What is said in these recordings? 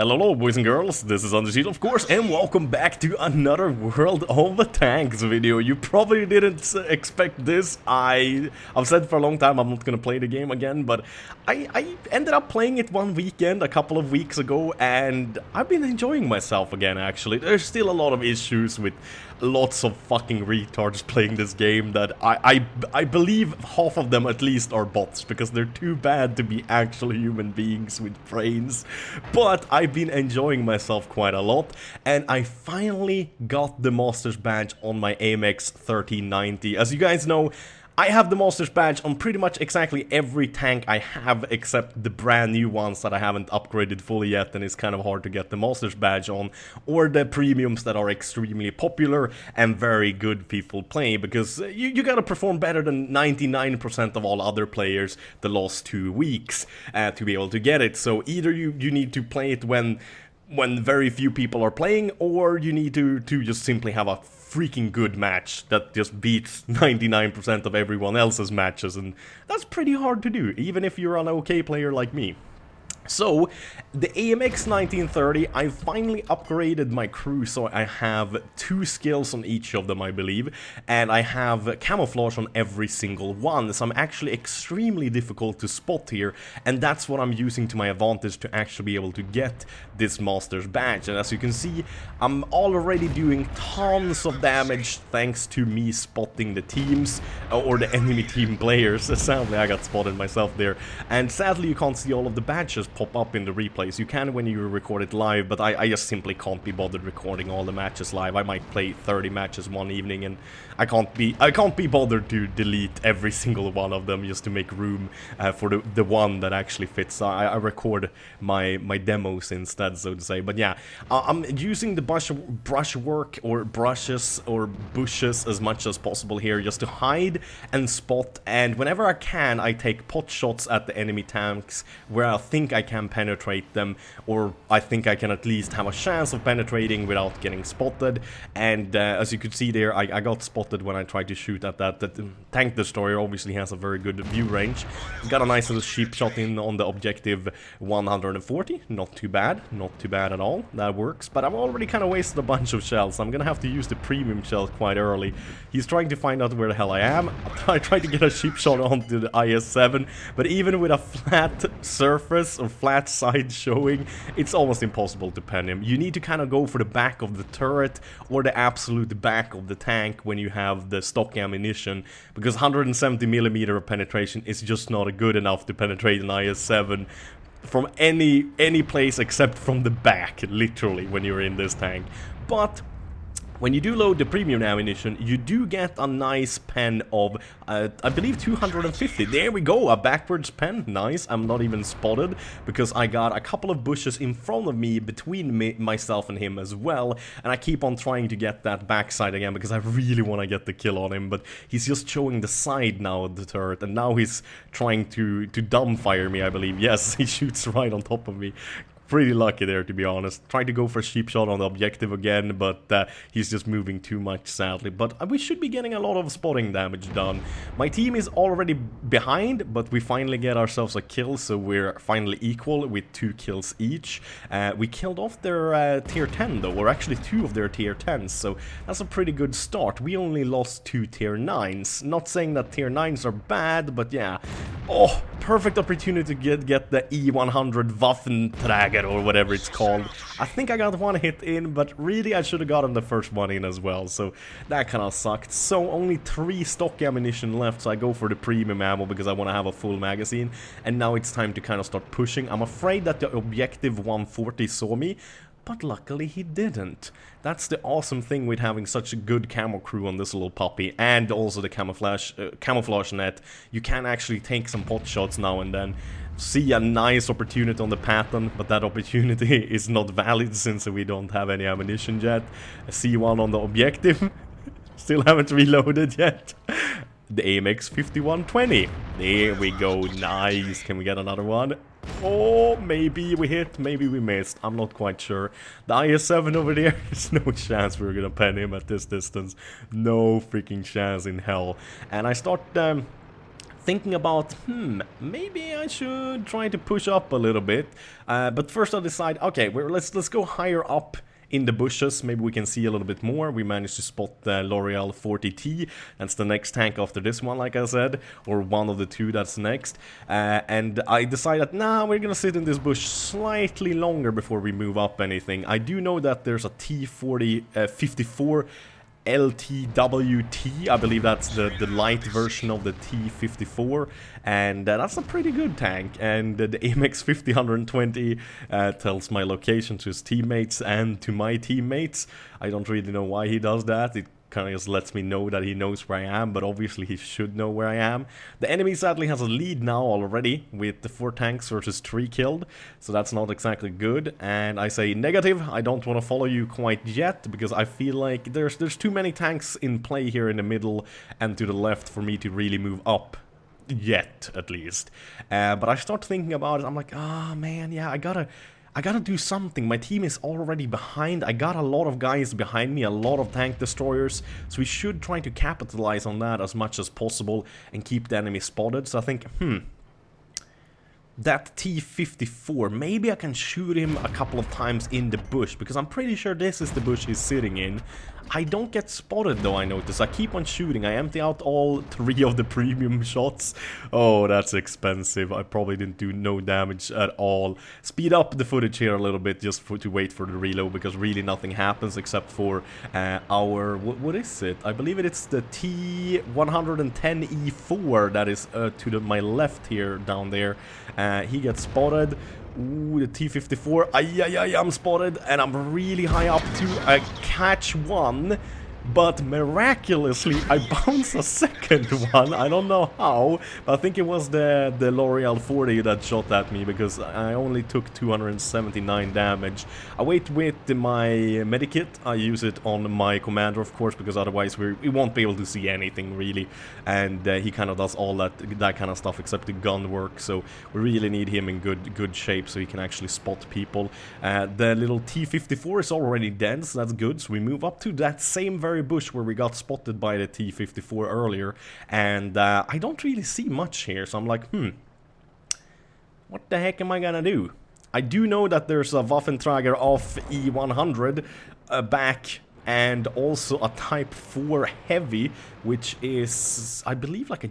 Hello boys and girls, this is Undershield of course, and welcome back to another World of Tanks video. You probably didn't expect this. I've said for a long time I'm not gonna play the game again, but I ended up playing it one weekend a couple of weeks ago, and I've been enjoying myself again actually. There's still a lot of issues with lots of fucking retards playing this game that I believe half of them at least are bots, because they're too bad to be actual human beings with brains. But I've been enjoying myself quite a lot, and I finally got the Master's Badge on my AMX 1390. As you guys know, I have the Master's Badge on pretty much exactly every tank I have, except the brand new ones that I haven't upgraded fully yet, and it's kind of hard to get the Master's Badge on, or the premiums that are extremely popular and very good people play, because you gotta perform better than 99% of all other players the last 2 weeks to be able to get it. So either you need to play it when very few people are playing, or you need to just simply have a freaking good match that just beats 99% of everyone else's matches, and that's pretty hard to do, even if you're an okay player like me. So, the AMX 1930, I finally upgraded my crew, so I have 2 skills on each of them, I believe, and I have camouflage on every single one, so I'm actually extremely difficult to spot here, and that's what I'm using to my advantage to actually be able to get this Master's Badge. And as you can see, I'm already doing tons of damage thanks to me spotting the teams, or the enemy team players. Sadly, I got spotted myself there, and sadly you can't see all of the badges pop up in the replays. You can when you record it live, but I just simply can't be bothered recording all the matches live. I might play 30 matches one evening, and I can't be bothered to delete every single one of them just to make room for the one that actually fits. I record my demos instead, so to say. But yeah, I'm using the brushwork or brushes or bushes as much as possible here, just to hide and spot, and whenever I can I take pot shots at the enemy tanks where I think I can penetrate them, or I think I can at least have a chance of penetrating without getting spotted. And as you could see there, I got spotted when I tried to shoot at that. The tank destroyer obviously has a very good view range. It's got a nice little sheep shot in on the objective 140. Not too bad at all. That works, but I've already kind of wasted a bunch of shells, so I'm gonna have to use the premium shells quite early. He's trying to find out where the hell I am. I tried to get a sheep shot onto the IS-7, but even with a flat surface or flat side showing, it's almost impossible to pen him. You need to kind of go for the back of the turret or the absolute back of the tank when you have the stock ammunition, because 170mm of penetration is just not good enough to penetrate an IS-7 from any place except from the back, literally, when you're in this tank. But when you do load the premium ammunition, you do get a nice pen of, I believe 250. There we go, a backwards pen. Nice. I'm not even spotted, because I got a couple of bushes in front of me, between myself and him as well. And I keep on trying to get that backside again, because I really want to get the kill on him. But he's just showing the side now of the turret, and now he's trying to dumbfire me, I believe. Yes, he shoots right on top of me. Pretty lucky there, to be honest. Tried to go for a sheep shot on the objective again, but he's just moving too much, sadly. But we should be getting a lot of spotting damage done. My team is already behind, but we finally get ourselves a kill, so we're finally equal with 2 kills each. We killed off their tier 10 though, or actually 2 of their tier 10s, so that's a pretty good start. We only lost 2 tier 9s. Not saying that tier 9s are bad, but yeah. Oh, perfect opportunity to get the E100 Waffenträger, or whatever it's called. I think I got one hit in, but really I should have gotten the first one in as well, so that kind of sucked. So only 3 stock ammunition left, so I go for the premium ammo because I want to have a full magazine, and now it's time to kind of start pushing. I'm afraid that the objective 140 saw me, but luckily he didn't. That's the awesome thing with having such a good camo crew on this little puppy, and also the camouflage net. You can actually take some pot shots now and then. See a nice opportunity on the pattern, but that opportunity is not valid since we don't have any ammunition yet. I see one on the objective. Still haven't reloaded yet. The AMX 5120. There we go. Nice. Can we get another one? Oh, maybe we hit, maybe we missed. I'm not quite sure. The IS-7 over there, there's no chance we're gonna pen him at this distance. No freaking chance in hell. And I start thinking about, maybe I should try to push up a little bit. But first I decide, okay, let's go higher up in the bushes. Maybe we can see a little bit more. We managed to spot the L'Oreal 40T. That's the next tank after this one, like I said, or one of the two that's next. And I decided, nah, we're gonna sit in this bush slightly longer before we move up anything. I do know that there's a T54 LTWT, I believe that's the light version of the T54, and that's a pretty good tank. And the AMX 50 tells my location to his teammates and to my teammates. I don't really know why he does that. It kind of just lets me know that he knows where I am, but obviously he should know where I am. The enemy sadly has a lead now already with the 4 tanks versus 3 killed, so that's not exactly good. And I say negative, I don't want to follow you quite yet, because I feel like there's too many tanks in play here in the middle and to the left for me to really move up. Yet, at least. But I start thinking about it, I'm like, ah, man, yeah, I gotta do something. My team is already behind. I got a lot of guys behind me, a lot of tank destroyers, so we should try to capitalize on that as much as possible and keep the enemy spotted. So I think, that T54, maybe I can shoot him a couple of times in the bush, because I'm pretty sure this is the bush he's sitting in. I don't get spotted though, I notice. I keep on shooting. I empty out all 3 of the premium shots. Oh, that's expensive. I probably didn't do no damage at all. Speed up the footage here a little bit just to wait for the reload, because really nothing happens except for our... What is it? I believe it's the T110E4 that is to my left here, down there. He gets spotted. Ooh, the T54, I'm spotted, and I'm really high up to catch one, but miraculously I bounce a second one. I don't know how, but I think it was the L'Oreal 40 that shot at me, because I only took 279 damage. I wait with my medikit. I use it on my commander, of course, because otherwise we won't be able to see anything really, and he kind of does all that kind of stuff except the gun work, so we really need him in good shape so he can actually spot people. The little T54 is already dead, so that's good. So we move up to that same very bush where we got spotted by the T54 earlier, and I don't really see much here, so I'm like, what the heck am I gonna do? I do know that there's a Waffenträger of E100 back, and also a Type 4 Heavy, which is, I believe, like a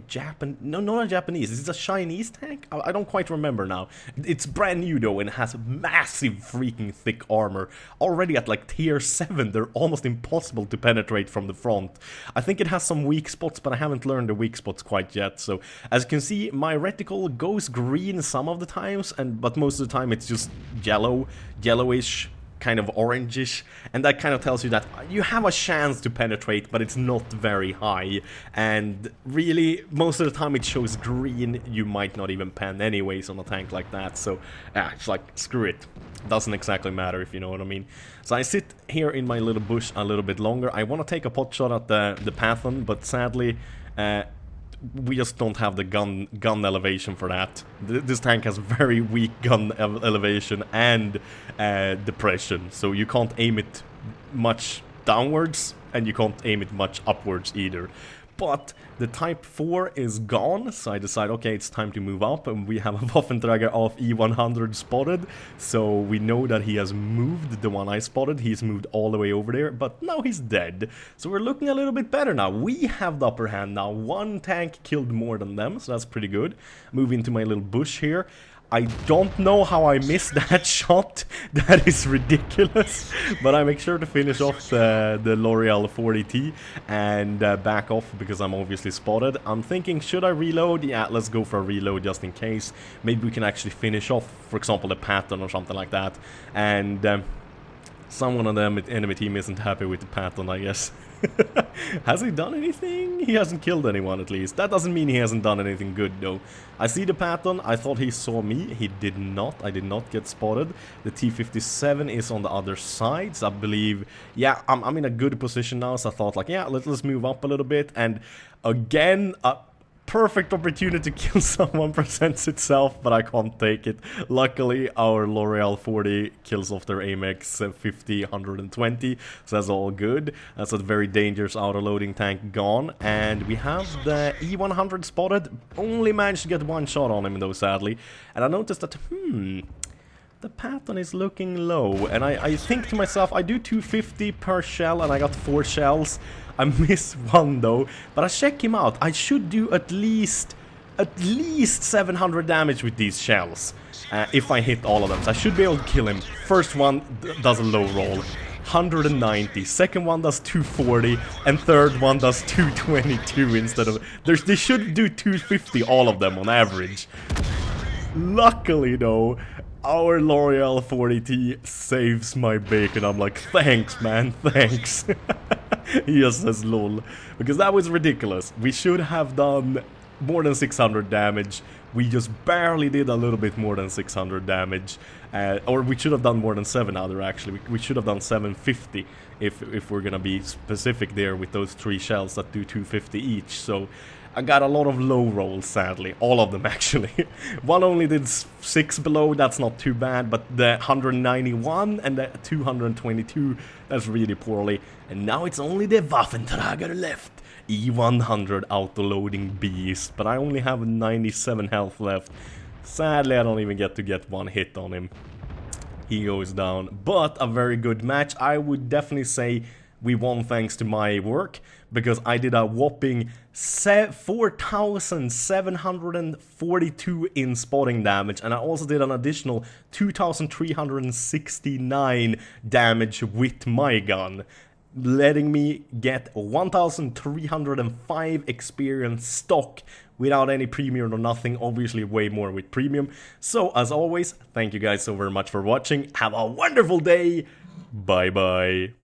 no, not a Japanese, it's a Chinese tank? I don't quite remember now. It's brand new though, and has massive freaking thick armor. Already at like tier 7, they're almost impossible to penetrate from the front. I think it has some weak spots, but I haven't learned the weak spots quite yet. So, as you can see, my reticle goes green some of the times, but most of the time it's just yellowish, kind of orangish, and that kind of tells you that you have a chance to penetrate, but it's not very high. And really, most of the time it shows green. You might not even pen anyways on a tank like that, so yeah, it's like, screw it. Doesn't exactly matter, if you know what I mean. So I sit here in my little bush a little bit longer. I want to take a pot shot at the Pathan, but sadly we just don't have the gun elevation for that. This tank has very weak gun elevation and depression, so you can't aim it much downwards and you can't aim it much upwards either. But the Type 4 is gone, so I decide, okay, it's time to move up, and we have a Waffenträger of E100 spotted, so we know that he has moved, the one I spotted. He's moved all the way over there, but now he's dead. So we're looking a little bit better now. We have the upper hand now. One tank killed more than them, so that's pretty good. Move into my little bush here. I don't know how I missed that shot. That is ridiculous. But I make sure to finish off the L'Oreal 40T and back off because I'm obviously spotted. I'm thinking, should I reload? Yeah, let's go for a reload just in case. Maybe we can actually finish off, for example, the Pathan or something like that. And someone on the enemy team isn't happy with the Pathan, I guess. Has he done anything? He hasn't killed anyone, at least. That doesn't mean he hasn't done anything good, though. I see the Pathan. I thought he saw me. He did not. I did not get spotted. The T57 is on the other side, so I believe... Yeah, I'm in a good position now, so I thought, like, yeah, let's move up a little bit. And again, perfect opportunity to kill someone presents itself, but I can't take it. Luckily, our L'Oreal 40 kills off their AMX 50, 120, so that's all good. That's a very dangerous auto-loading tank gone, and we have the E100 spotted. Only managed to get one shot on him though, sadly. And I noticed that, the pattern is looking low, and I think to myself, I do 250 per shell, and I got 4 shells. I miss one though, but I check him out. I should do at least 700 damage with these shells, if I hit all of them. So I should be able to kill him. First one does a low roll, 190. Second one does 240, and third one does 222 instead of... They should do 250, all of them on average. Luckily though, our L'Oreal 40T saves my bacon. I'm like, thanks man, thanks. He just says lol. Because that was ridiculous. We should have done more than 600 damage. We just barely did a little bit more than 600 damage. Or we should have done more than 700 actually. We should have done 750 if we're gonna be specific there with those 3 shells that do 250 each. So I got a lot of low rolls, sadly. All of them, actually. One only did 6 below, that's not too bad, but the 191 and the 222, that's really poorly. And now it's only the Waffentrager left. E100 auto-loading beast, but I only have 97 health left. Sadly, I don't even get to get one hit on him. He goes down, but a very good match. I would definitely say we won thanks to my work, because I did a whopping 4,742 in spotting damage, and I also did an additional 2,369 damage with my gun, letting me get 1,305 experience stock without any premium or nothing, obviously way more with premium. So as always, thank you guys so very much for watching, have a wonderful day, bye bye.